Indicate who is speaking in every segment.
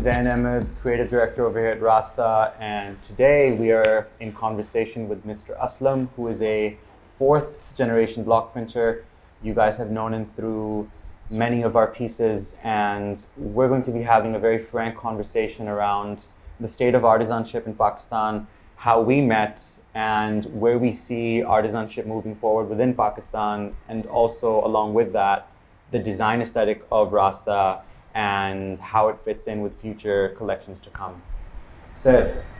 Speaker 1: Zain Ahmed, Creative Director over here at Rasta, and today we are in conversation with Mr. Aslam, who is a fourth generation block printer. You guys have known him through many of our pieces, and we're going to be having a very frank conversation around the state of artisanship in Pakistan, how we met, and where we see artisanship moving forward within Pakistan, and also along with that, the design aesthetic of Rasta and how it fits in with future collections to come. Sir,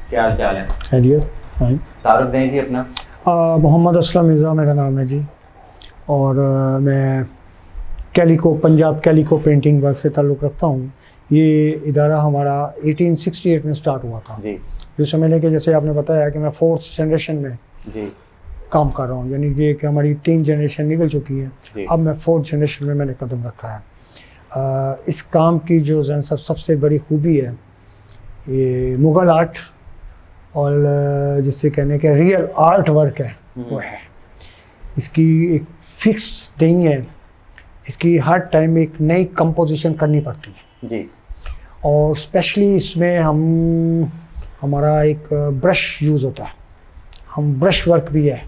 Speaker 1: क्या हाल चाल है?
Speaker 2: खैरियत, fine.
Speaker 1: तारुफ दें जी अपना।
Speaker 2: मोहम्मद असलम मिर्ज़ा मेरा नाम है जी, और मैं calico Punjab calico printing work से ताल्लुक़ रखता हूँ। ये इदारा हमारा 1868 में स्टार्ट हुआ था जी। जिस समय लेके जैसे आपने बताया कि मैं फोर्थ जनरेशन में जी काम कर रहा हूँ, यानी कि हमारी 3 जनरेशन निकल चुकी है, अब मैं फोर्थ जनरेशन में मैंने कदम रखा है। इस काम की जो सबसे बड़ी खूबी है ये मुग़ल आर्ट और जिससे कहने के रियल आर्ट वर्क है वो है। इसकी एक फिक्स नहीं है, इसकी हर टाइम एक नई कंपोजिशन करनी पड़ती है जी। और स्पेशली इसमें हमारा एक ब्रश यूज़ होता है, हम ब्रश वर्क भी है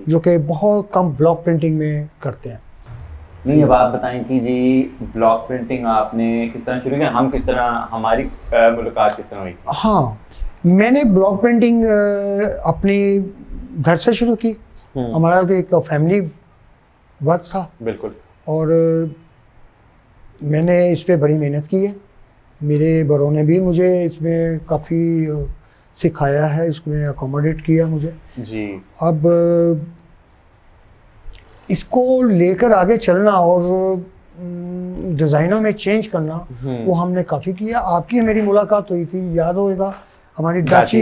Speaker 2: जो कि बहुत कम ब्लॉक प्रिंटिंग में करते हैं।
Speaker 1: नहीं, अब आप बताएं कि जी ब्लॉक प्रिंटिंग आपने किस तरह शुरू किया, हम किस तरह, हमारी मुलाकात किस तरह हुई?
Speaker 2: हाँ, मैंने ब्लॉक प्रिंटिंग अपने घर से शुरू की। हमारा तो एक फैमिली वर्क था
Speaker 1: बिल्कुल,
Speaker 2: और मैंने इस पे बड़ी मेहनत की है। मेरे बड़ों ने भी मुझे इसमें काफ़ी सिखाया है, इसमें अकोमोडेट किया मुझे
Speaker 1: जी।
Speaker 2: अब इसको लेकर आगे चलना और डिज़ाइनों में चेंज करना वो हमने काफ़ी किया। आपकी मेरी मुलाकात हुई थी, याद होगा, हमारी डाची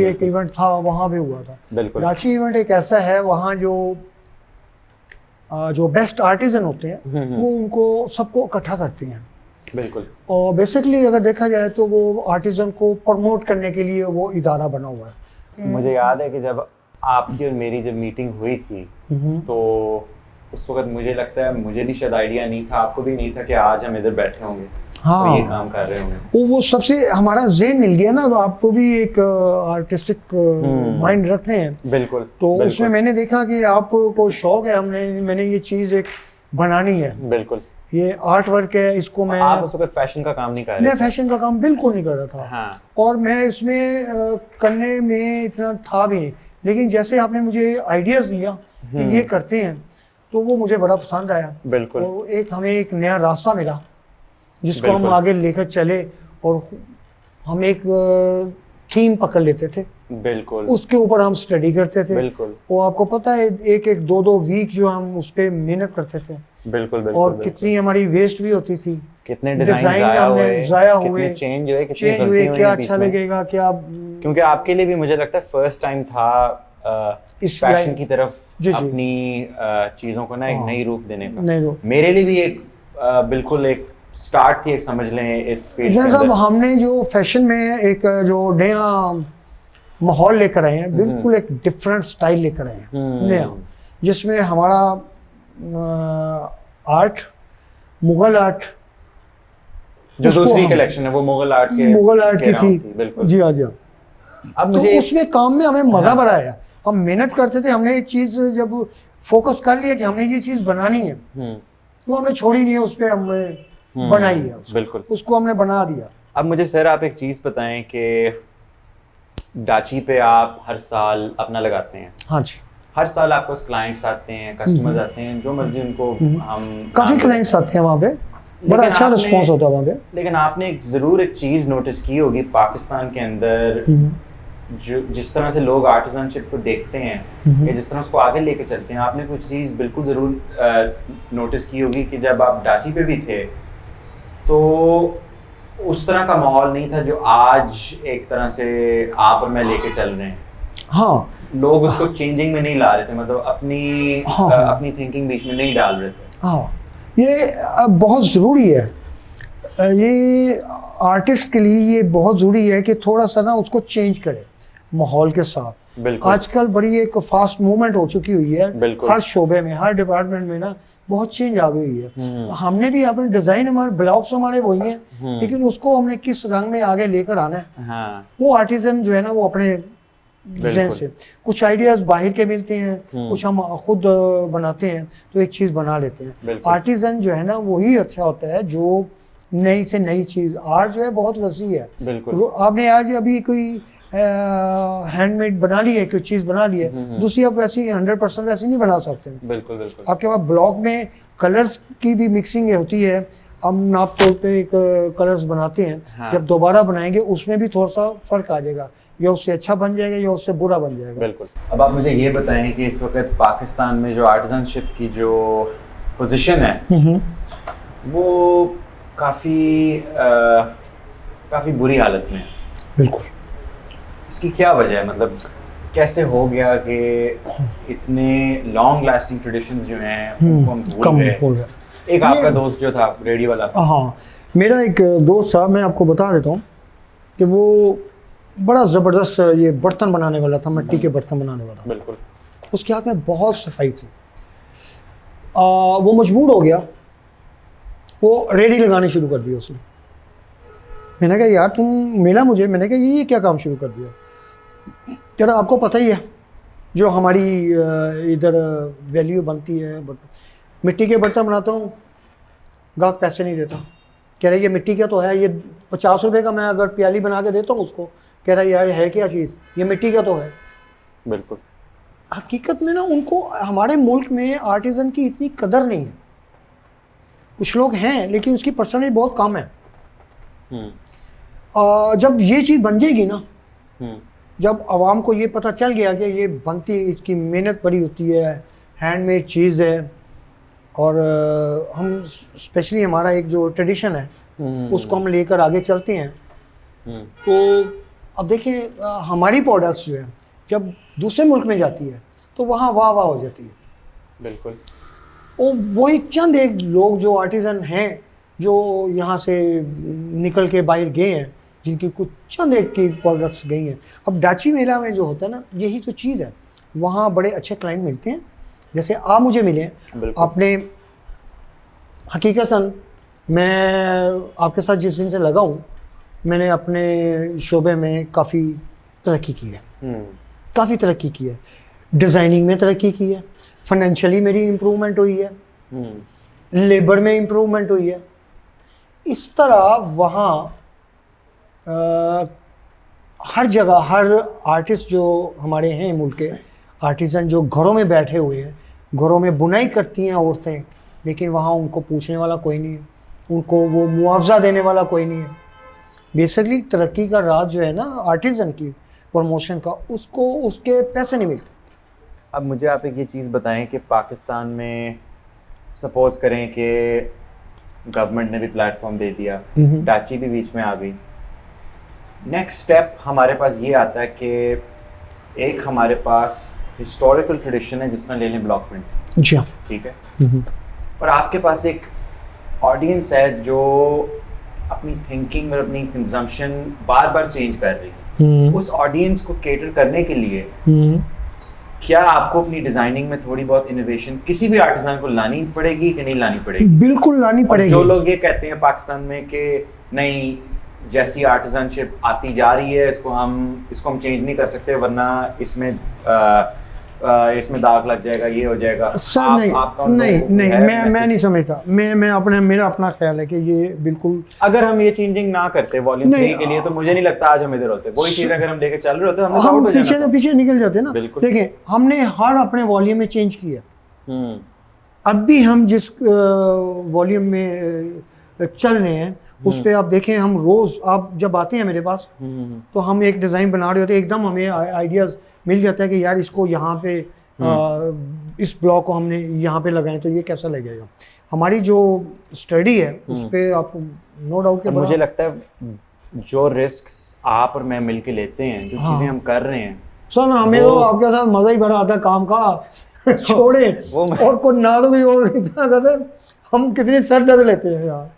Speaker 2: एक इवेंट था, वहाँ भी हुआ था। डाची इवेंट एक ऐसा है, वहाँ जो बेस्ट आर्टिजन होते हैं वो उनको सबको इकट्ठा करते हैं
Speaker 1: बिल्कुल।
Speaker 2: और बेसिकली अगर देखा जाए तो वो आर्टिजन को प्रमोट करने के लिए वो इदारा बना हुआ है।
Speaker 1: मुझे याद है कि जब आपकी और मेरी जब मीटिंग हुई थी तो उस वक्त मुझे लगता है मुझे भी शायद आइडिया नहीं था, आपको भी नहीं था कि आज हम इधर बैठे होंगे,
Speaker 2: हाँ,
Speaker 1: और ये काम कर रहे होंगे।
Speaker 2: वो सबसे हमारा ज़हन मिल गया ना, तो आपको भी एक आर्टिस्टिक माइंड रखते हैं
Speaker 1: बिल्कुल।
Speaker 2: तो उसमें मैंने देखा कि आपको शौक है, मैंने ये चीज़ एक बनानी है।
Speaker 1: बिल्कुल,
Speaker 2: ये आर्ट वर्क है, इसको मैं
Speaker 1: आप उस वक्त फैशन का काम नहीं कर रहे थे?
Speaker 2: मैं फैशन का काम बिल्कुल नहीं कर रहा था,
Speaker 1: हाँ। और
Speaker 2: मैं इसमें करने में इतना था भी नहीं, लेकिन जैसे आपने मुझे आइडियाज़ दिया कि ये करते हैं तो वो मुझे बड़ा पसंद आया।
Speaker 1: बिल्कुल।
Speaker 2: और हमें एक नया रास्ता मिला जिसको हम आगे लेकर चले, और हम एक थीम पकड़ लेते थे
Speaker 1: बिल्कुल,
Speaker 2: उसके ऊपर हम स्टडी करते थे
Speaker 1: बिल्कुल।
Speaker 2: वो आपको पता है एक 2 वीक जो हम उस पर मेहनत करते थे
Speaker 1: बिल्कुल, बिल्कुल।
Speaker 2: और कितनी हमारी वेस्ट भी होती थी,
Speaker 1: कितने डिजाइन जाया हुए, चेंज हुए,
Speaker 2: क्या अच्छा लगेगा क्या,
Speaker 1: क्योंकि आपके लिए भी मुझे लगता है फर्स्ट टाइम था इस फैशन की तरफ अपनी चीजों को ना एक नई रूप देने का। मेरे लिए भी एक बिल्कुल एक स्टार्ट थी, एक समझ लें इस फील्ड के अंदर।
Speaker 2: हमने जो फैशन में एक जो नया माहौल लेकर आए हैं, बिल्कुल एक डिफरेंट स्टाइल लेकर आए हैं नया, जिसमें हमारा आर्ट मुगल आर्ट
Speaker 1: जो दूसरी कलेक्शन है वो मुगल आर्ट
Speaker 2: की थी
Speaker 1: बिल्कुल
Speaker 2: जी। हाँ जी। अब मुझे उसमें काम में हमें मजा बड़ा आया, हम मेहनत करते थे, हमने एक चीज जब फोकस कर लिया कि हमने ये चीज बनानी है तो हमने छोड़ी नहीं है, उस पर हमने बनाई है,
Speaker 1: बिल्कुल
Speaker 2: उसको हमने बना दिया।
Speaker 1: अब मुझे सर आप एक चीज बताएं कि डाची पे आप हर साल अपना लगाते हैं?
Speaker 2: हाँ जी,
Speaker 1: हर साल आपको क्लाइंट्स आते हैं, कस्टमर्स आते हैं, जो मर्जी उनको, हम
Speaker 2: काफी क्लाइंट्स आते हैं वहाँ पे, बड़ा अच्छा रिस्पॉन्स होता है वहाँ पे।
Speaker 1: लेकिन आपने जरूर एक चीज नोटिस की होगी पाकिस्तान के अंदर, जो जिस तरह से लोग आर्टिजनशिप को देखते हैं या जिस तरह उसको आगे लेके चलते हैं, आपने कुछ चीज बिल्कुल जरूर नोटिस की होगी कि जब आप डाची पे भी थे तो उस तरह का माहौल नहीं था जो आज एक तरह से आप और मैं लेके चल रहे हैं।
Speaker 2: हाँ,
Speaker 1: लोग उसको चेंजिंग में नहीं ला रहे थे, मतलब अपनी थिंकिंग बीच में नहीं डाल रहे थे।
Speaker 2: हाँ, ये बहुत ज़रूरी है, ये आर्टिस्ट के लिए ये बहुत ज़रूरी है कि थोड़ा सा ना उसको चेंज करे माहौल के साथ। आजकल बड़ी एक फास्ट मूवमेंट हो चुकी हुई है हर शोबे में, हर डिपार्टमेंट में ना, बहुत चेंज आ गई है। हमने भी अपने डिजाइन, हमारे ब्लॉक्स हमारे वही हैं, लेकिन उसको हमने किस रंग में आगे लेकर आना है,
Speaker 1: हाँ,
Speaker 2: वो आर्टिजन जो है ना वो अपने डिजाइन से, कुछ आइडियाज बाहर के मिलते हैं, कुछ हम खुद बनाते हैं तो एक चीज बना लेते हैं। आर्टिजन जो है ना वही अच्छा होता है जो नई से नई चीज, आर्ट जो है बहुत वसी है। आपने आज अभी कोई हैंडमेड बना ली है, कोई चीज बना ली है, दूसरी आप वैसी 100% वैसी नहीं बना सकते।
Speaker 1: बिल्कुल बिल्कुल।
Speaker 2: आपके पास ब्लॉक में कलर्स की भी मिक्सिंग होती है, हम नाप तौल पे एक कलर्स बनाते हैं। हाँ। जब दोबारा बनाएंगे उसमें भी थोड़ा सा फर्क आ जाएगा, या उससे अच्छा बन जाएगा या उससे बुरा बन जाएगा।
Speaker 1: बिल्कुल। अब आप मुझे ये बताएं कि इस वक्त पाकिस्तान में जो आर्टिजनशिप की जो पोजीशन है वो काफ़ी बुरी हालत में है।
Speaker 2: बिल्कुल।
Speaker 1: इसकी क्या वजह है, मतलब कैसे हो गया कि इतने लॉन्ग लास्टिंग ट्रेडिशंस जो हैं उनको हम भूल गए? एक आपका दोस्त जो था रेडियो वाला,
Speaker 2: हाँ मेरा एक दोस्त था, मैं आपको बता देता हूँ कि वो बड़ा ज़बरदस्त ये बर्तन बनाने वाला था, मिट्टी के बर्तन बनाने वाला।
Speaker 1: बिल्कुल।
Speaker 2: उसके हाथ में बहुत सफाई थी। वो मजबूर हो गया, वो रेडी लगानी शुरू कर दी उसने। मैंने कहा यार तुम मिला मुझे, मैंने कहा ये क्या काम शुरू कर दिया? क्या आपको पता ही है जो हमारी इधर वैल्यू बनती है, मिट्टी के बर्तन बनाता हूँ, गाहक पैसे नहीं देता, कह रहा है ये मिट्टी का तो है, ये 50 रुपये का मैं अगर प्याली बना के देता हूँ उसको, कह रहा है यार है क्या चीज़, ये मिट्टी का तो है।
Speaker 1: बिल्कुल।
Speaker 2: हकीकत में ना उनको हमारे मुल्क में आर्टिजन की इतनी कदर नहीं है। कुछ लोग हैं लेकिन उसकी परसेंटेज बहुत कम है। जब ये चीज़ बन जाएगी ना, जब आवाम को ये पता चल गया कि ये बनती, इसकी मेहनत बड़ी होती है, हैंडमेड चीज़ है, और हम स्पेशली हमारा एक जो ट्रेडिशन है उसको हम लेकर आगे चलते हैं, तो अब देखिए हमारी प्रोडक्ट्स जो है जब दूसरे मुल्क में जाती है तो वहाँ वाह वाह हो जाती है।
Speaker 1: बिल्कुल।
Speaker 2: वही चंद एक लोग जो आर्टिजन हैं जो यहाँ से निकल के बाहर गए हैं, जिनकी कुछ चंद एक की प्रोडक्ट्स गई हैं। अब डाची मेला में जो होता है ना, यही जो चीज़ है, वहाँ बड़े अच्छे क्लाइंट मिलते हैं, जैसे आप मुझे मिले। आपने हकीकतन मैं आपके साथ जिस दिन से लगा हूँ, मैंने अपने शोबे में काफ़ी तरक्की की है, काफ़ी तरक्की की है, डिज़ाइनिंग में तरक्की की है, फाइनेंशियली मेरी इम्प्रूवमेंट हुई है, लेबर में इम्प्रूवमेंट हुई है। इस तरह वहाँ हर जगह हर आर्टिस्ट जो हमारे हैं मुल्क के आर्टिजन जो घरों में बैठे हुए हैं, घरों में बुनाई करती हैं औरतें, लेकिन वहाँ उनको पूछने वाला कोई नहीं है, उनको वो मुआवजा देने वाला कोई नहीं है। बेसिकली तरक्की का राज जो है ना आर्टिजन की प्रमोशन का, उसको उसके पैसे नहीं मिलते।
Speaker 1: अब मुझे आप एक ये चीज़ बताएं कि पाकिस्तान में सपोज करें कि गवर्नमेंट ने भी प्लेटफॉर्म दे दिया, डाची भी बीच में आ गई, नेक्स्ट स्टेप हमारे पास ये आता है कि एक हमारे पास हिस्टोरिकल ट्रेडिशन है जिसमें ले लें ब्लॉक प्रिंट,
Speaker 2: जी हाँ,
Speaker 1: ठीक है, और आपके पास एक ऑडियंस है जो अपनी थिंकिंग और अपनी कंजम्पशन बार बार चेंज कर रही है। उस ऑडियंस को केटर करने के लिए क्या आपको अपनी डिजाइनिंग में थोड़ी बहुत इनोवेशन किसी भी आर्टिसान को लानी पड़ेगी कि नहीं लानी पड़ेगी?
Speaker 2: बिल्कुल लानी पड़ेगी।
Speaker 1: जो लोग ये कहते हैं पाकिस्तान में कि नहीं, जैसी आर्टिजनशिप आती जा रही है इसको हम चेंज नहीं कर सकते वरना इसमें दाग लग जाएगा, ये हो जाएगा।
Speaker 2: सर नहीं, मैं नहीं समझता। मेरा अपना ख्याल है कि ये बिल्कुल,
Speaker 1: अगर हम ये चेंजिंग ना करते वॉल्यूम 3 के लिए तो मुझे नहीं लगता आज हम इधर होते। वही चीज अगर हम लेके चल रहे होते हम
Speaker 2: पीछे निकल जाते ना। देखिए हमने हर अपने वॉल्यूम में चेंज किया। अब भी हम जिस वॉल्यूम में चल रहे हैं उस पे आप देखें, हम रोज, आप जब आते हैं मेरे पास तो हम एक डिज़ाइन बना रहे होते हैं, एकदम हमें आइडियाज़ मिल जाता है कि यार इसको यहाँ पे इस ब्लॉक को हमने यहाँ पे लगाएं तो ये कैसा लगेगा। हमारी जो स्टडी है उस पर आप नो डाउट के
Speaker 1: मुझे लगता है जो रिस्क आप और मैं मिल के लेते हैं, जो चीज़ें हम कर रहे हैं
Speaker 2: सर, हमें तो आपके साथ मज़ा ही बड़ा आता है काम का। छोड़े और कोई ना तो कोई और इतना करते, हम कितनी सर दर्द लेते हैं यार,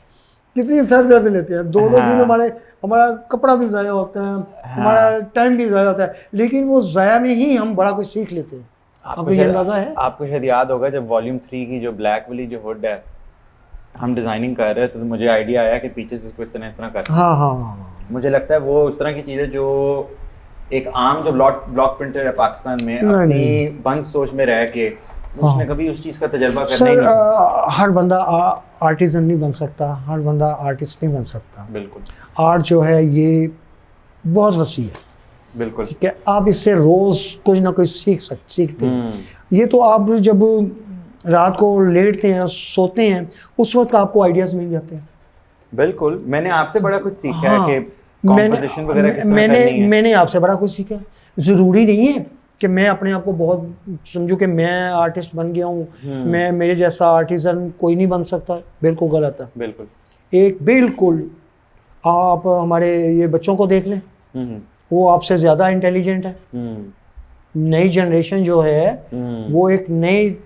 Speaker 2: कितनी सर दर्द लेते हैं। 2-2 दिन हमारा कपड़ा भी ज़ाया होता है, हमारा टाइम भी ज़ाया होता है, लेकिन वो ज़ाया में ही हम बड़ा कुछ सीख लेते हैं। आपको ये अंदाजा है?
Speaker 1: आपको शायद याद होगा जब वॉल्यूम 3 की जो ब्लैक वाली जो हुड है हम डिजाइनिंग कर रहे थे तो मुझे आइडिया आया कि पीछे से इसको इस तरह कर।
Speaker 2: हाँ हाँ हाँ।
Speaker 1: मुझे लगता है वो उस तरह की चीज़ है जो एक आम जो ब्लॉक प्रिंटर है पाकिस्तान में अपनी बंद सोच में रह के उसने कभी उस चीज़ का तजर्बा करना ही नहीं।
Speaker 2: हर बंदा आर्टिजन नहीं बन सकता, हर बंदा आर्टिस्ट नहीं बन सकता।
Speaker 1: बिल्कुल।
Speaker 2: आर्ट जो है ये बहुत वसी है।
Speaker 1: बिल्कुल।
Speaker 2: ठीक है, आप इससे रोज़ कुछ ना कुछ सीखते हैं। ये तो आप जब रात को लेटते हैं सोते हैं उस वक्त आपको आइडियाज़ मिल जाते हैं।
Speaker 1: बिल्कुल, मैंने आपसे बड़ा कुछ सीखा है कि कॉम्पोजिशन वगैरह किस तरह करनी है।
Speaker 2: मैंने आपसे बड़ा कुछ सीखा। ज़रूरी नहीं है कि मैं अपने आप को बहुत समझूं कि मैं आर्टिस्ट बन गया हूँ, मैं मेरे जैसा आर्टिजन कोई नहीं बन सकता। बिल्कुल गलत है।
Speaker 1: बिल्कुल।
Speaker 2: बिल्कुल आप हमारे ये बच्चों को देख लें, वो आपसे ज़्यादा इंटेलिजेंट है। नई जनरेशन जो है वो एक नई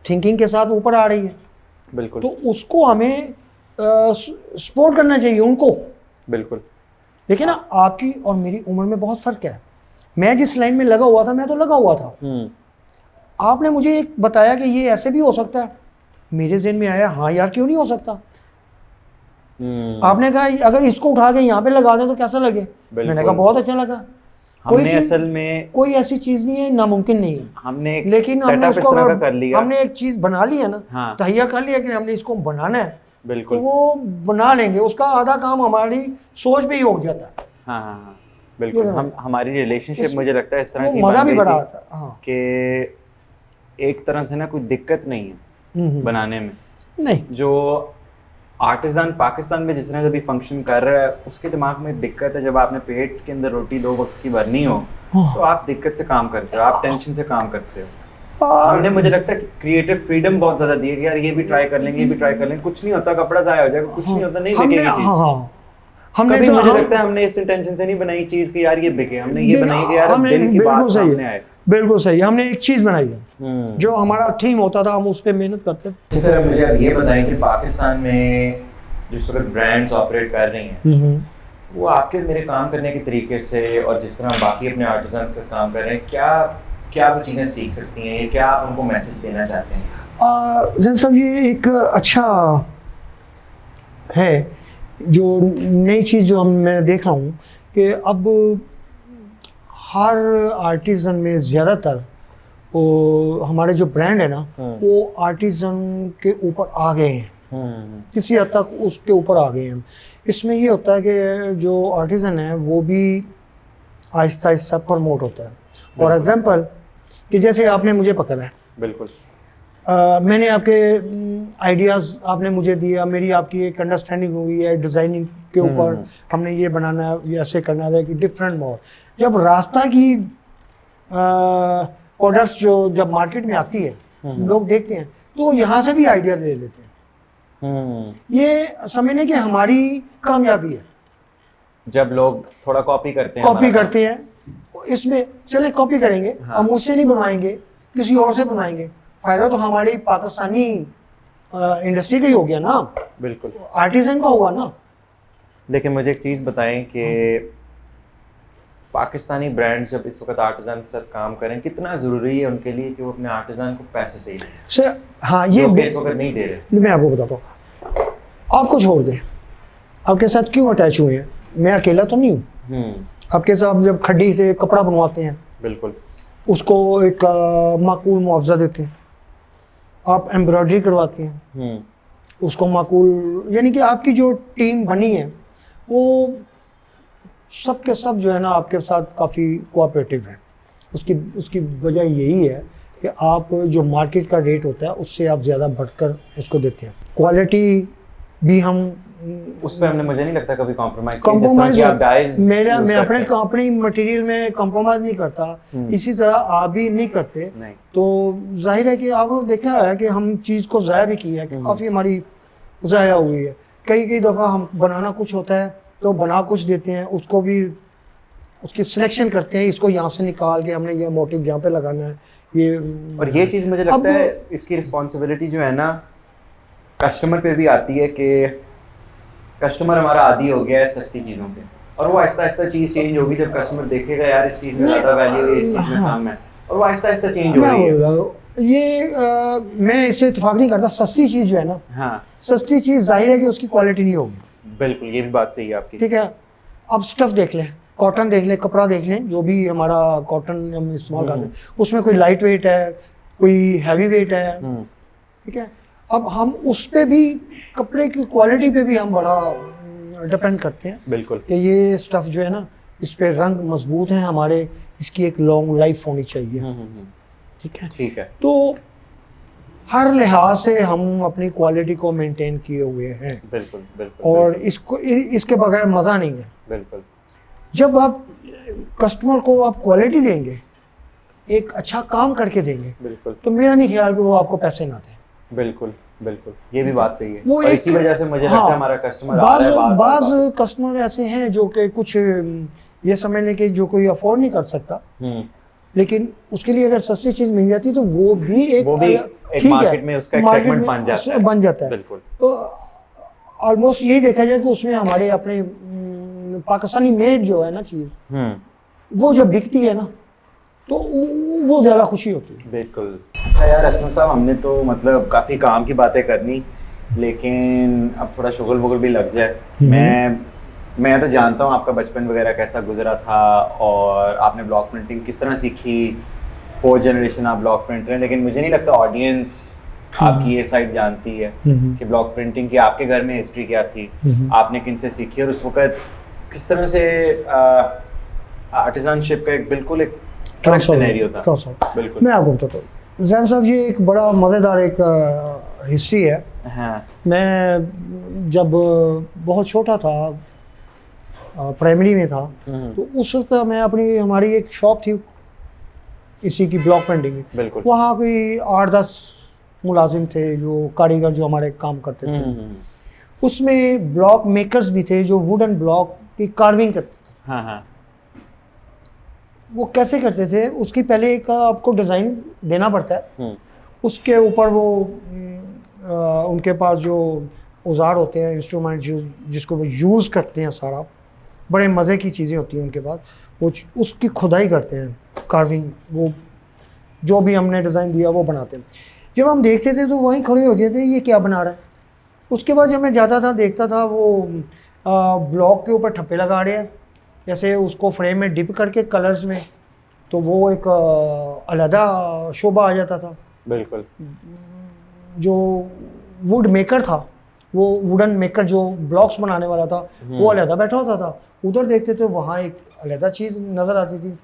Speaker 2: थिंकिंग के साथ ऊपर आ रही है।
Speaker 1: बिल्कुल।
Speaker 2: तो उसको हमें सपोर्ट करना चाहिए उनको।
Speaker 1: बिल्कुल।
Speaker 2: देखिए ना, आपकी और मेरी उम्र में बहुत फ़र्क है। मैं जिस लाइन में लगा हुआ था मैं तो लगा हुआ था। आपने मुझे एक बताया कि ये ऐसे भी हो सकता है, मेरे ज़हन में आया हाँ यार क्यों नहीं हो सकता। आपने कहा अगर इसको उठा के यहाँ पे लगा दें तो कैसा लगे। मैंने कहा बहुत अच्छा लगा।
Speaker 1: हमने असल में
Speaker 2: कोई ऐसी चीज़ नहीं है, नामुमकिन नहीं है।
Speaker 1: हमने
Speaker 2: लेकिन हमने उसको
Speaker 1: कर लिया।
Speaker 2: हमने एक चीज़ बना ली है ना,
Speaker 1: हाँ।
Speaker 2: तहिया कर लिया कि हमने इसको बनाना है।
Speaker 1: बिल्कुल।
Speaker 2: तो वो बना लेंगे, उसका आधा काम हमारी सोच पे ही हो जाता है।
Speaker 1: हाँ हाँ हाँ बिल्कुल। हमारी रिलेशनशिप मुझे लगता है इस तरह की
Speaker 2: मज़ा भी बड़ा आता है। हाँ।
Speaker 1: कि एक तरह से ना कोई दिक्कत नहीं है बनाने में।
Speaker 2: नहीं,
Speaker 1: जो आर्टिज़न पाकिस्तान में जिस तरह से भी फंक्शन कर रहा है उसके दिमाग में दिक्कत है। जब आपने पेट के अंदर रोटी 2 वक्त की भरनी हो तो आप दिक्कत से काम करते हो, आप टेंशन से काम करते हो। हमने मुझे लगता है कि क्रिएटिव फ्रीडम बहुत ज़्यादा दी है कि यार ये भी ट्राई कर लेंगे, ये भी ट्राई कर लेंगे, कुछ नहीं होता, कपड़ा ज़ाया हो जाएगा, कुछ नहीं होता, नहीं बिकेगी चीज़। हमने तो मुझे लगता है हमने इस इंटेंशन से नहीं बनाई चीज़ कि यार ये बिके, हमने ये बनाई कि यार दिल की बात सामने आए।
Speaker 2: बिल्कुल सही। हमने एक चीज़ बनाई है जो हमारा थीम होता था, हम उस पर मेहनत करते थे।
Speaker 1: सर मुझे अब ये बताएं कि पाकिस्तान में जिस वक्त ब्रांड्स ऑपरेट कर रही हैं वो आपके मेरे काम करने के तरीके से और जिस तरह बाकी अपने आर्टिजन से काम कर रहे हैं, क्या वो चीज़ें सीख सकती हैं, क्या आप उनको मैसेज देना चाहते हैं?
Speaker 2: जैन साहब ये एक अच्छा है जो नई चीज़ जो मैं देख रहा हूँ कि अब हर आर्टिजन में ज़्यादातर वो हमारे जो ब्रांड है ना वो आर्टिजन के ऊपर आ गए हैं। किसी हद तक उसके ऊपर आ गए हैं। इसमें ये होता है कि जो आर्टिजन है वो भी आहिस्ता आहिस्ता प्रमोट होता है। फॉर एग्जांपल कि जैसे आपने मुझे पकड़ा है।
Speaker 1: बिल्कुल।
Speaker 2: मैंने आपके आइडियाज़ आपने मुझे दिया, मेरी आपकी एक अंडरस्टैंडिंग हुई है डिज़ाइनिंग के ऊपर, हमने ये बनाना है, ये ऐसे करना है कि डिफरेंट मोड। जब रास्ता की प्रोडक्ट्स जो जब मार्केट में आती है लोग देखते हैं तो यहाँ से भी आइडिया ले लेते हैं। ये समझने की हमारी कामयाबी है।
Speaker 1: जब लोग थोड़ा कॉपी करते हैं
Speaker 2: इसमें चले कॉपी करेंगे। हाँ। हम मुझसे नहीं बनवाएंगे, किसी और से बनवाएंगे, फायदा तो हमारी पाकिस्तानी इंडस्ट्री का ही हो गया ना।
Speaker 1: बिल्कुल।
Speaker 2: आर्टिजन का होगा ना।
Speaker 1: लेकिन मुझे एक चीज़ बताएं कि पाकिस्तानी ब्रांड्स जब इस वक्त आर्टिजन के साथ काम करें कितना ज़रूरी है उनके लिए कि वो अपने आर्टिजन को पैसे से ही
Speaker 2: सर। हाँ, ये
Speaker 1: इस वक्त नहीं दे रहे।
Speaker 2: मैं आपको बताता हूँ, आपको छोड़ दें, आपके साथ क्यों अटैच हुए हैं? मैं अकेला तो नहीं हूँ। आपके साथ जब खड्डी से कपड़ा बनवाते हैं,
Speaker 1: बिल्कुल,
Speaker 2: उसको एक माकूल मुआवजा देते हैं। आप एम्ब्रॉयडरी करवाते हैं, उसको माकूल, यानी कि आपकी जो टीम बनी है वो सब के सब जो है ना आपके साथ काफ़ी कोऑपरेटिव है। उसकी वजह यही है कि आप जो मार्केट का रेट होता है उससे आप ज़्यादा बढ़कर उसको देते हैं। क्वालिटी भी हम
Speaker 1: उस पर हमने मुझे नहीं लगता कभी कॉम्प्रोमाइज़
Speaker 2: मैं अपने मटेरियल में कॉम्प्रोमाइज़ नहीं करता, इसी तरह आप भी नहीं करते नहीं। तो जाहिर है कि आप लोग देखा है कि हम चीज़ को ज़ाया भी किया है कि काफ़ी हमारी ज़ाया हुई है। कई दफ़ा हम बनाना कुछ होता है तो बना कुछ देते हैं, उसको भी उसकी सिलेक्शन करते हैं, इसको यहाँ से निकाल के हमने ये मोटिव यहाँ पे लगाना है ये।
Speaker 1: और ये चीज़ मुझे लगता है इसकी रिस्पॉन्सिबिलिटी जो है ना कस्टमर पे भी आती है कि कस्टमर हमारा आदी हो गया है सस्ती चीज़ों पे, और वो आहिस्ता आहिस्ता चीज़ चेंज होगी जब कस्टमर देखेगा यार इस चीज़ में ज़्यादा वैल्यू है, इस चीज़ में कम है, और वो आहिस्ता आहिस्ता चेंज हो
Speaker 2: मैं
Speaker 1: रही है।
Speaker 2: बोल रहा हूँ ये मैं इससे इत्तेफाक नहीं करता। सस्ती चीज़ जो है ना,
Speaker 1: हाँ
Speaker 2: सस्ती चीज़ जाहिर है कि उसकी क्वालिटी नहीं होगी।
Speaker 1: बिल्कुल, ये भी बात सही है आपकी।
Speaker 2: ठीक है, अब स्टफ देख लें, कॉटन देख लें, कपड़ा देख लें, जो भी हमारा कॉटन हम इस्तेमाल करते हैं उसमें कोई लाइट वेट है, कोई हैवी वेट है। ठीक है, अब हम उस पे भी कपड़े की क्वालिटी पे भी हम बड़ा डिपेंड करते हैं
Speaker 1: बिल्कुल
Speaker 2: कि ये स्टफ जो है ना, इस पे रंग मजबूत है हमारे, इसकी एक लॉन्ग लाइफ होनी चाहिए। ठीक है,
Speaker 1: ठीक है।
Speaker 2: तो हर लिहाज से हम अपनी क्वालिटी को मेंटेन किए हुए हैं।
Speaker 1: बिल्कुल बिल्कुल।
Speaker 2: और इसको इसके बगैर मज़ा नहीं है।
Speaker 1: बिल्कुल,
Speaker 2: जब आप कस्टमर को आप क्वालिटी देंगे, एक अच्छा काम करके देंगे,
Speaker 1: बिल्कुल
Speaker 2: तो मेरा नहीं ख्याल कि वो आपको पैसे ना दें।
Speaker 1: बिल्कुल बिल्कुल, ये भी बात सही है।
Speaker 2: वो
Speaker 1: और
Speaker 2: एक-
Speaker 1: इसी वजह से मुझे लगता है हमारा कस्टमर आ
Speaker 2: बाज
Speaker 1: रहा है बार-बार
Speaker 2: बाज
Speaker 1: वापस।
Speaker 2: कस्टमर ऐसे हैं जो कि कुछ ये समझ लें कि जो कोई अफोर्ड नहीं कर सकता, लेकिन उसके लिए अगर सस्ती चीज़ मिल जाती है तो वो भी एक
Speaker 1: एक
Speaker 2: ठीक
Speaker 1: मार्केट
Speaker 2: है,
Speaker 1: में उसका एक
Speaker 2: मार्केट
Speaker 1: सेगमेंट
Speaker 2: में बन जाता है।
Speaker 1: बिल्कुल
Speaker 2: तो ऑलमोस्ट यही देखा जाए कि उसमें हमारे अपने पाकिस्तानी मेड जो है ना चीज़, वो जब बिकती है ना तो वो ज़्यादा खुशी होती है।
Speaker 1: बिल्कुल। अच्छा यार असलम साहब, हमने तो मतलब काफ़ी काम की बातें करनी, लेकिन अब थोड़ा शुगल वुगल भी लग जाए। मैं तो जानता हूँ आपका बचपन वगैरह कैसा गुजरा था और आपने ब्लॉक प्रिंटिंग किस तरह सीखी। 4th जनरेशन आप ब्लॉक प्रिंटर हैं, लेकिन मुझे नहीं लगता ऑडियंस आपकी ये साइड जानती है कि ब्लॉक प्रिंटिंग की आपके घर में हिस्ट्री क्या थी, आपने किन से सीखी और उस वक्त किस तरह से आर्टिजनशिप का एक बिल्कुल एक फ्रेश सिनेरियो था। बिल्कुल,
Speaker 2: मैं आपको बताता हूँ जैन साहब, ये एक बड़ा मज़ेदार एक हिस्ट्री है।
Speaker 1: हाँ।
Speaker 2: मैं जब बहुत छोटा था, प्राइमरी में था, तो उस वक्त हमारी एक शॉप थी इसी की ब्लॉक प्रिंटिंग की।
Speaker 1: बिल्कुल।
Speaker 2: वहाँ कोई 8-10 मुलाजिम थे जो कारीगर जो हमारे काम करते थे। उसमें ब्लॉक मेकर्स भी थे जो वुडन ब्लॉक की कार्विंग करते थे।
Speaker 1: हाँ हाँ।
Speaker 2: वो कैसे करते थे, उसकी पहले एक आपको डिज़ाइन देना पड़ता है, उसके ऊपर वो उनके पास जो औजार होते हैं, इंस्ट्रूमेंट जिसको वो यूज़ करते हैं, सारा बड़े मज़े की चीज़ें होती हैं उनके पास। वो उसकी खुदाई करते हैं, कार्विंग, वो जो भी हमने डिज़ाइन दिया वो बनाते हैं। जब हम देखते थे तो वहीं खड़े हो जाते, ये क्या बना रहा है। उसके बाद जब मैं जाता था देखता था वो ब्लॉक के ऊपर ठप्पे लगा रहे हैं, जैसे उसको फ्रेम में डिप करके कलर्स में, तो वो एक अलहदा शोभा आ जाता था।
Speaker 1: बिल्कुल।
Speaker 2: जो वुड मेकर था, वो वुडन मेकर जो ब्लॉक्स बनाने वाला था, वो अलहदा बैठा होता था। उधर देखते थे वहाँ एक अलहदा चीज़ नज़र आती थी।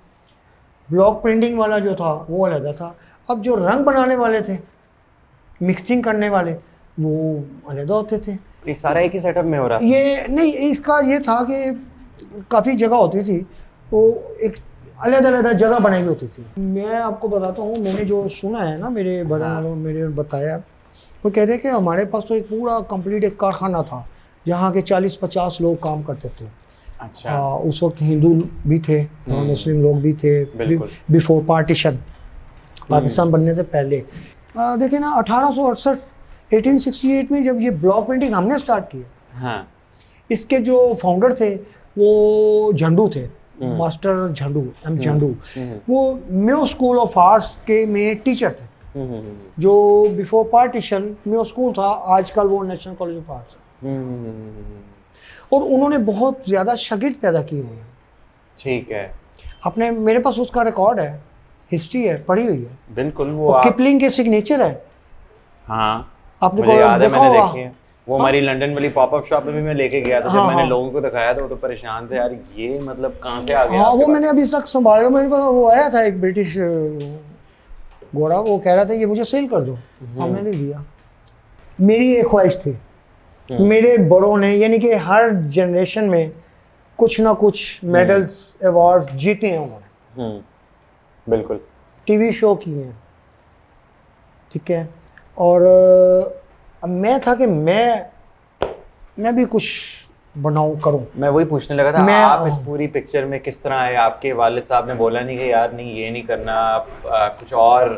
Speaker 2: ब्लॉक प्रिंटिंग वाला जो था वो अलहदा था। अब जो रंग बनाने वाले थे, मिक्सिंग करने वाले, वो अलहदा होते थे।
Speaker 1: ये सारा एक ही सेटअप में हो रहा था?
Speaker 2: ये नहीं, इसका ये था कि काफ़ी जगह होती थी, वो एक अलग-अलग जगह बनाई होती थी। मैं आपको बताता हूँ, मैंने जो सुना है ना, मेरे बड़े वालों मेरे बताया, वो कहते हैं कि हमारे पास तो एक पूरा कंप्लीट एक कारखाना था जहाँ के 40-50 लोग काम करते थे।
Speaker 1: अच्छा।
Speaker 2: उस वक्त हिंदू भी थे, मुस्लिम लोग भी थे, बिफोर पार्टीशन, पाकिस्तान बनने से पहले। देखिए ना, 1868 1868 में जब ये ब्लॉक प्रिंटिंग हमने स्टार्ट किया,
Speaker 1: हाँ।
Speaker 2: इसके जो फाउंडर थे वो झंडू थे, मास्टर झंडू, एम झंडू। वो म्यो स्कूल ऑफ आर्ट्स के में टीचर थे, जो बिफोर पार्टीशन म्यो स्कूल था, आजकल वो नेशनल कॉलेज ऑफ आर्ट्स है। और उन्होंने बहुत ज़्यादा शागिर्द पैदा किए हुए हैं।
Speaker 1: ठीक है।
Speaker 2: अपने मेरे पास उसका रिकॉर्ड है, हिस्ट्री है, पढ़ी हुई है।
Speaker 1: बिल्कुल। वो
Speaker 2: किपलिंग के सिग्नेचर है।
Speaker 1: हाँ,
Speaker 2: आपने
Speaker 1: मुझे याद है, मैंने देखी है। वो
Speaker 2: हाँ?
Speaker 1: हमारी लंदन वाली पॉपअप शॉप में भी मैं लेके गया था। जब
Speaker 2: हाँ,
Speaker 1: मैंने
Speaker 2: हाँ।
Speaker 1: लोगों को दिखाया था, वो तो परेशान थे, यार ये मतलब कहाँ से आ गया।
Speaker 2: हाँ, वो मैंने अभी तक संभाला। मेरे पास वो आया था एक ब्रिटिश घोड़ा, वो कह रहा था ये मुझे सेल कर दो, और मैंने दिया। मेरी एक ख्वाहिश थी, मेरे बड़ों ने, यानी कि हर जनरेशन में कुछ ना कुछ मेडल्स, अवार्ड्स जीते हैं उन्होंने।
Speaker 1: बिल्कुल।
Speaker 2: टीवी शो किए हैं, ठीक है। और अब मैं था कि मैं भी कुछ बनाऊं, करूं।
Speaker 1: मैं वही पूछने लगा था, आप इस पूरी पिक्चर में किस तरह आए? आपके वालिद साहब ने बोला नहीं कि यार नहीं ये नहीं करना, आप कुछ और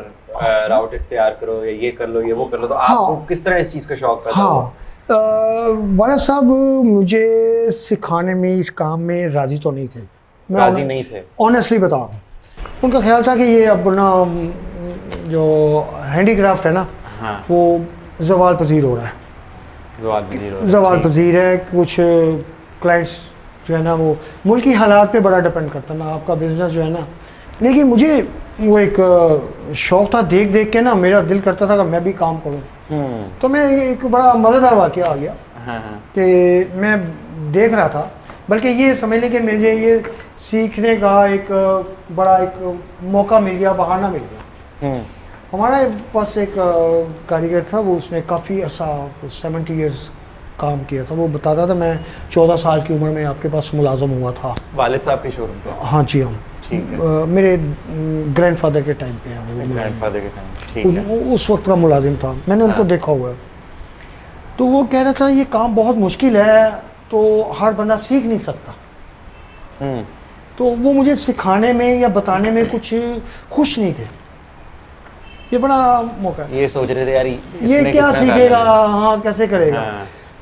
Speaker 1: राउट इख्तियार करो, या ये कर लो, ये वो कर लो, तो आपको किस तरह इस चीज़ का शौक पैदा हुआ?
Speaker 2: वालिद साहब मुझे सिखाने में, इस काम में राजी तो नहीं थे।
Speaker 1: राजी नहीं थे?
Speaker 2: ऑनेस्टली बता रहा हूँ, उनका ख्याल था कि ये अपना जो हैंडीक्राफ्ट है ना,
Speaker 1: हाँ,
Speaker 2: वो ज़वाल पजीर हो रहा है, ज़वाल पजीर है। कुछ क्लाइंट्स जो है ना वो मुल्क की हालात पे बड़ा डिपेंड करता है ना आपका बिज़नेस जो है ना। लेकिन मुझे वो एक शौक़ था, देख देख के ना मेरा दिल करता था कि मैं भी काम करूं। तो मैं एक बड़ा मज़ेदार वाक़या आ गया कि मैं देख रहा था, बल्कि ये समझ लें कि मुझे ये सीखने का एक बड़ा एक मौका मिल गया, बहाना मिल गया। हमारे पास एक कारीगर था, वो उसने काफ़ी अर्सा 70 इयर्स काम किया था। वो बताता था मैं 14 साल की उम्र में आपके पास मुलाजम हुआ था।
Speaker 1: वालिद साहब के शोरूम पे? हाँ
Speaker 2: जी, हम
Speaker 1: ठीक है।
Speaker 2: मेरे ग्रैंडफादर के टाइम पे हैं वो,
Speaker 1: ग्रैंडफादर के टाइम, ठीक है।
Speaker 2: उस वक्त का मुलाजिम था, मैंने उनको देखा हुआ है। तो वो कह रहा था ये काम बहुत मुश्किल है, तो हर बंदा सीख नहीं सकता। तो वो मुझे सिखाने में या बताने में कुछ खुश नहीं थे। ये बड़ा मौका है,
Speaker 1: ये सोच रहे थे यार
Speaker 2: ये क्या सीखेगा, हाँ कैसे करेगा।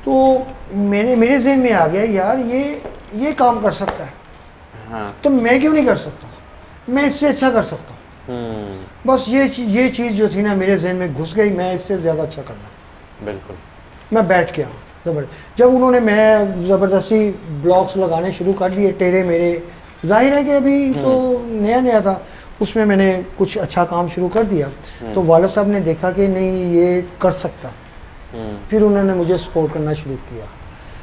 Speaker 2: तो मेरे ज़हन में आ गया यार ये काम कर सकता है, तो मैं क्यों नहीं कर सकता, मैं इससे अच्छा कर सकता हूँ। बस ये चीज़ जो थी ना मेरे जहन में घुस गई, मैं इससे ज़्यादा अच्छा करना।
Speaker 1: बिल्कुल।
Speaker 2: मैं बैठ गया जब उन्होंने मैं ज़बरदस्ती ब्लॉक्स लगाने शुरू कर दिए टेढ़े मेरे, जाहिर है कि अभी तो नया नया था, उसमें मैंने कुछ अच्छा काम शुरू कर दिया। तो वालिद साहब ने देखा कि नहीं ये कर सकता, फिर उन्होंने मुझे सपोर्ट करना शुरू किया।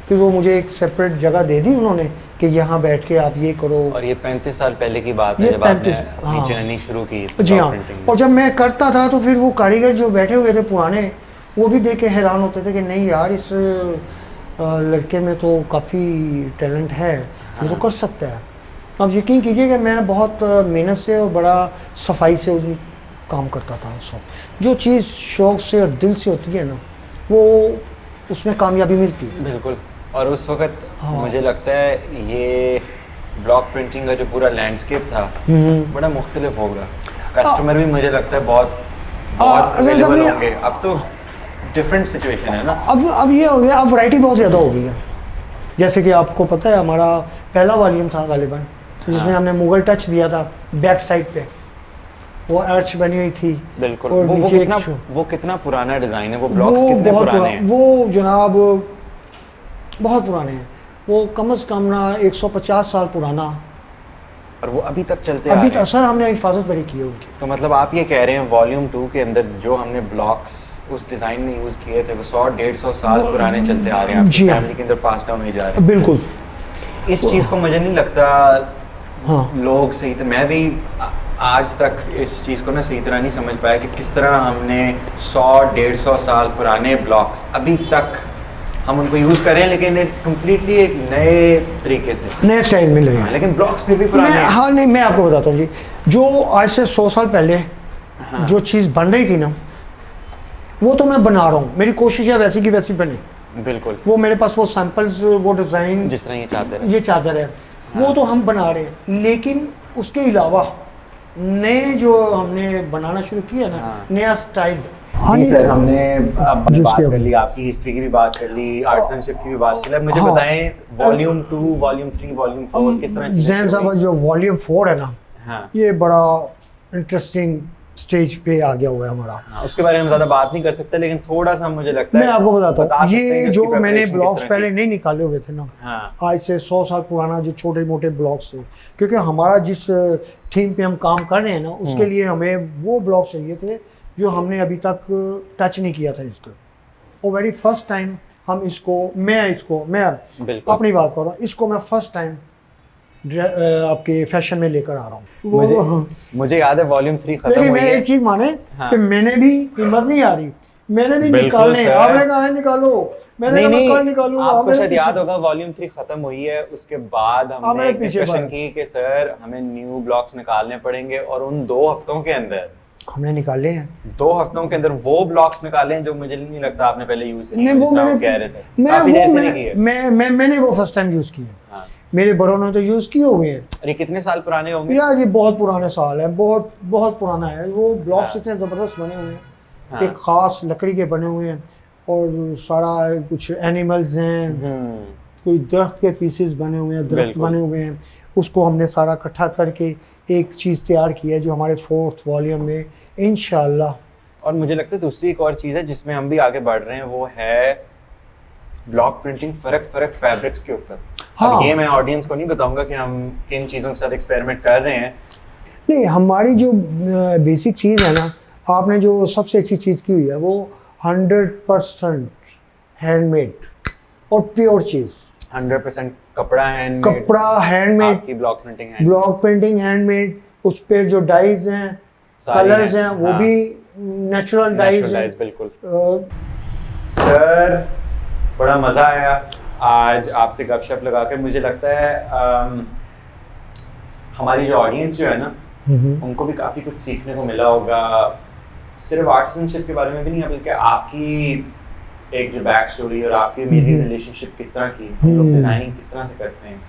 Speaker 2: फिर वो मुझे एक सेपरेट जगह दे दी उन्होंने कि यहाँ बैठ के आप ये करो।
Speaker 1: और ये 35 साल पहले की बात है जब आपने अपनी जर्नी शुरू की।
Speaker 2: जी हाँ, और जब मैं करता था तो फिर वो कारीगर जो बैठे हुए थे पुराने, वो भी देख के हैरान होते थे कि नहीं यार इस लड़के में तो काफ़ी टैलेंट है, वो तो कर सकता है। अब यकीन कीजिए कि मैं बहुत मेहनत से और बड़ा सफाई से उस काम करता था उस वक्त। जो चीज़ शौक़ से और दिल से होती है ना, वो उसमें कामयाबी मिलती है।
Speaker 1: बिल्कुल। और उस वक्त मुझे लगता है ये ब्लॉक प्रिंटिंग का जो पूरा लैंडस्केप था बड़ा मुख्तलिफ होगा। कस्टमर भी मुझे लगता है बहुत अवेलेबल होंगे। अब तो डिफरेंट सिचुएशन है ना।
Speaker 2: अब ये हो गया, अब वैरायटी बहुत ज़्यादा हो गई है। जैसे कि आपको पता है हमारा पहला वॉल्यूम था गालिबन, जिसमें हमने मुगल टच दिया था बैक साइड पे, वो आर्च बनी हुई थी।
Speaker 1: बिल्कुल। और वो कितना पुराना डिज़ाइन है, वो ब्लॉक्स कितने पुराने हैं?
Speaker 2: वो जनाब बहुत पुराने हैं, वो कम से कम ना 150 साल पुराना,
Speaker 1: और वो अभी तक चलते आ रहे हैं।
Speaker 2: सर हमने हिफाजत बड़ी की है उनकी।
Speaker 1: तो मतलब आप ये कह रहे हैं वॉल्यूम 2 के अंदर जो हमने ब्लॉक्स उस डिज़ाइन में यूज़ किए थे वो 100-150 साल पुराने चलते आ रहे हैं, आपकी फैमिली के अंदर पास डाउन हो जा रहे हैं।
Speaker 2: बिल्कुल।
Speaker 1: इस चीज़ को मुझे नहीं लगता लोग सही, तो मैं भी आज तक इस चीज़ को ना सही तरह नहीं समझ पाया कि किस तरह हमने 100-150 साल पुराने ब्लॉक्स अभी तक हम उनको यूज़ करें, लेकिन कम्प्लीटली एक नए तरीके से,
Speaker 2: नए स्टाइल में लगे।
Speaker 1: लेकिन ब्लॉक्स फिर भी पुराने हैं।
Speaker 2: हाँ नहीं, मैं आपको बताता हूँ जी, जो आज से 100 साल पहले जो चीज़ बन रही थी ना, वो तो मैं बना रहा हूँ, मेरी कोशिश है वैसी की वैसी बने।
Speaker 1: बिल्कुल।
Speaker 2: वो मेरे पास वो सैंपल्स, वो डिज़ाइन,
Speaker 1: जिस तरह ये चादर है,
Speaker 2: वो तो हम बना रहे हैं, लेकिन उसके अलावा नए जो हमने बनाना शुरू किया ना, नया स्टाइल।
Speaker 1: जी सर, हमने अब बात कर ली, आपकी हिस्ट्री की भी बात कर ली, आर्टिसनशिप की भी बात कर ली। मुझे बताएं वॉल्यूम 2, वॉल्यूम 3, वॉल्यूम 4 किस तरह?
Speaker 2: जैन साहब जो वॉल्यूम 4 है ना, ये बड़ा इंटरेस्टिंग स्टेज पे आ गया हुआ है हमारा।
Speaker 1: उसके बारे में ज़्यादा बात नहीं कर सकते, लेकिन थोड़ा सा मुझे लगता है
Speaker 2: मैं आपको बताता हूँ, ये जो मैंने ब्लॉक्स पहले नहीं निकाले हुए थे ना, आज से 100 साल पुराना जो छोटे मोटे ब्लॉक्स थे, क्योंकि हमारा जिस थीम पे हम काम कर रहे हैं ना, उसके लिए हमें वो ब्लॉक चाहिए थे जो हमने अभी तक टच नहीं किया था इसको। वो वेरी फर्स्ट टाइम हम मैं अपनी बात कर रहा हूँ, इसको मैं फर्स्ट टाइम आपके फैशन में लेकर आ रहा हूँ।
Speaker 1: मुझे याद है वॉल्यूम 3 खत्म हुई है।
Speaker 2: मैं एक चीज माने कि मैंने भी हिम्मत नहीं आ रही, मैंने भी निकालने, आपने कहा है निकालो, मैंने कहा निकालो।
Speaker 1: आपको शायद याद होगा वॉल्यूम 3 खत्म हुई है, उसके बाद हमने एक डिस्कशन की कि सर हमें न्यू ब्लॉक्स निकालने पड़ेंगे, और उन 2 हफ्तों के अंदर
Speaker 2: हमने निकाले हैं।
Speaker 1: 2 हफ्तों के अंदर वो ब्लॉक्स निकाले हैं जो मुझे नहीं लगता आपने पहले यूज किए।
Speaker 2: नहीं, वो मैंने
Speaker 1: कह रहे थे
Speaker 2: मैंने वो फर्स्ट टाइम यूज किए। मेरे बड़ों ने तो यूज किए हुए हैं।
Speaker 1: अरे कितने साल पुराने होंगे
Speaker 2: यार? ये बहुत पुराने साल है, बहुत बहुत पुराना है। वो ब्लॉक्स इतने जबरदस्त बने हुए हैं, एक खास लकड़ी के बने हुए हैं, और सारा कुछ एनिमल्स हैं, कोई दरख्त के पीसेस बने हुए हैं, दरख्त बने हुए हैं, उसको हमने सारा इकट्ठा करके एक चीज़ तैयार की है जो हमारे 4th वॉल्यूम में इंशाल्लाह।
Speaker 1: और मुझे लगता है दूसरी एक और चीज़ है जिसमें हम भी आगे बढ़ रहे हैं, वो है ब्लॉक प्रिंटिंग फ़र्क फैब्रिक्स के ऊपर।
Speaker 2: हाँ।
Speaker 1: अब ये मैं ऑडियंस को नहीं बताऊंगा कि हम किन चीज़ों के साथ एक्सपेरिमेंट कर रहे हैं।
Speaker 2: नहीं, हमारी जो बेसिक चीज़ है ना, आपने जो सबसे अच्छी चीज़ की हुई है वो 100% हैंडमेड और प्योर चीज़।
Speaker 1: 100% कपड़ा हैंडमेड,
Speaker 2: कपड़ा हैंडमेड,
Speaker 1: आपकी block printing handmade,
Speaker 2: block printing handmade, उस पे जो डाइज हैं,
Speaker 1: सारी
Speaker 2: कलर्स हैं,
Speaker 1: हैं,
Speaker 2: वो
Speaker 1: हाँ।
Speaker 2: भी नेचुरल डाइज हैं।
Speaker 1: डाइज बिल्कुल। सर बड़ा मज़ा आया आज आपसे गपशप लगा कर। मुझे लगता है हमारी जो ऑडियंस जो है ना, उनको भी काफ़ी कुछ सीखने को मिला होगा, सिर्फ आर्टिसनशिप के बारे में भी नहीं, बल्कि आपकी एक जो बैक स्टोरी और आपकी मेरी रिलेशनशिप किस तरह की, हम लोग डिज़ाइनिंग किस तरह से करते हैं,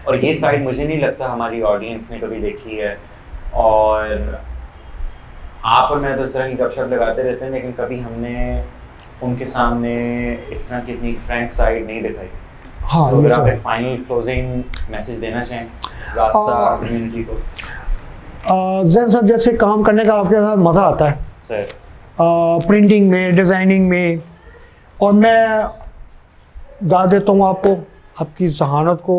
Speaker 1: और ये साइड मुझे नहीं लगता हमारी ऑडियंस ने कभी देखी है। और आप और मैं तो इस तरह की गपशप लगाते रहते हैं, लेकिन कभी हमने उनके सामने इस तरह की इतनी फ्रैंक साइड नहीं दिखाई।
Speaker 2: हाँ,
Speaker 1: तो
Speaker 2: ये
Speaker 1: अगर
Speaker 2: तो
Speaker 1: आप
Speaker 2: है।
Speaker 1: एक फाइनल क्लोजिंग मैसेज देना चाहें रास्ता कम्युनिटी को।
Speaker 2: जैन साहब, जैसे काम करने का आपके साथ मज़ा आता है
Speaker 1: सर
Speaker 2: प्रिंटिंग में, डिज़ाइनिंग में, और मैं दाद देता हूँ आपको, आपकी जहानत को।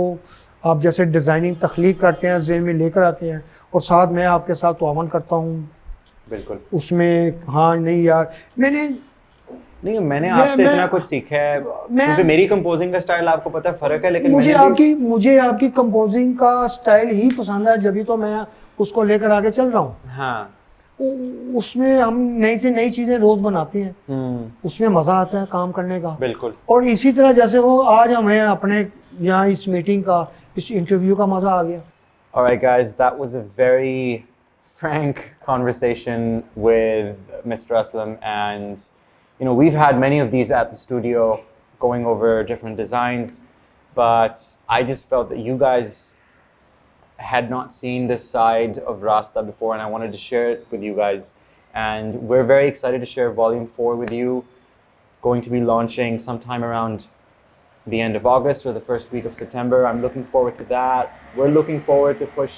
Speaker 2: आप जैसे डिज़ाइनिंग तख्लीक करते हैं, ज़हन में लेकर आते हैं, और साथ मैं आपके साथ तावन करता हूँ
Speaker 1: बिल्कुल।
Speaker 2: उसमें। हाँ नहीं यार,
Speaker 1: मैंने आपसे इतना कुछ सीखा है, क्योंकि मेरी कंपोजिंग का स्टाइल आपको पता है फ़र्क है, लेकिन
Speaker 2: मुझे आपकी कंपोजिंग का स्टाइल ही पसंद है, जब तो मैं उसको लेकर आगे चल रहा हूँ।
Speaker 1: हाँ,
Speaker 2: उसमें हम नई से नई चीज़ें रोज़ बनाते हैं, उसमें मज़ा आता है काम करने का।
Speaker 1: बिल्कुल।
Speaker 2: और इसी तरह जैसे वो आज हमें अपने यहाँ इस मीटिंग का, इस इंटरव्यू का मज़ा आ गया।
Speaker 1: Alright guys, that was a very frank conversation with Mr. Aslam, and you know, we've had many of these at the studio going over different designs, but I just felt that you guys had not seen this side of Rasta before, and I wanted to share it with you guys. And we're very excited to share Volume 4 with you, going to be launching sometime around the end of August or the first week of September. I'm looking forward to that. We're looking forward to push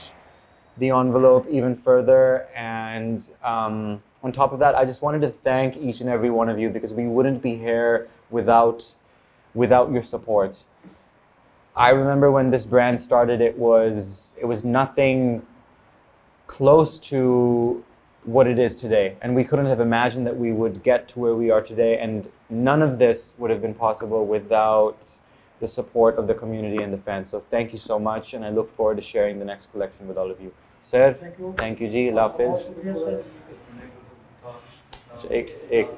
Speaker 1: the envelope even further. And on top of that, I just wanted to thank each and every one of you, because we wouldn't be here without your support. I remember when this brand started, it was nothing close to what it is today, and we couldn't have imagined that we would get to where we are today, and none of this would have been possible without the support of the community and the fans. So thank you so much, and I look forward to sharing the next collection with all of you. Sir, thank you ji, Allah Hafiz.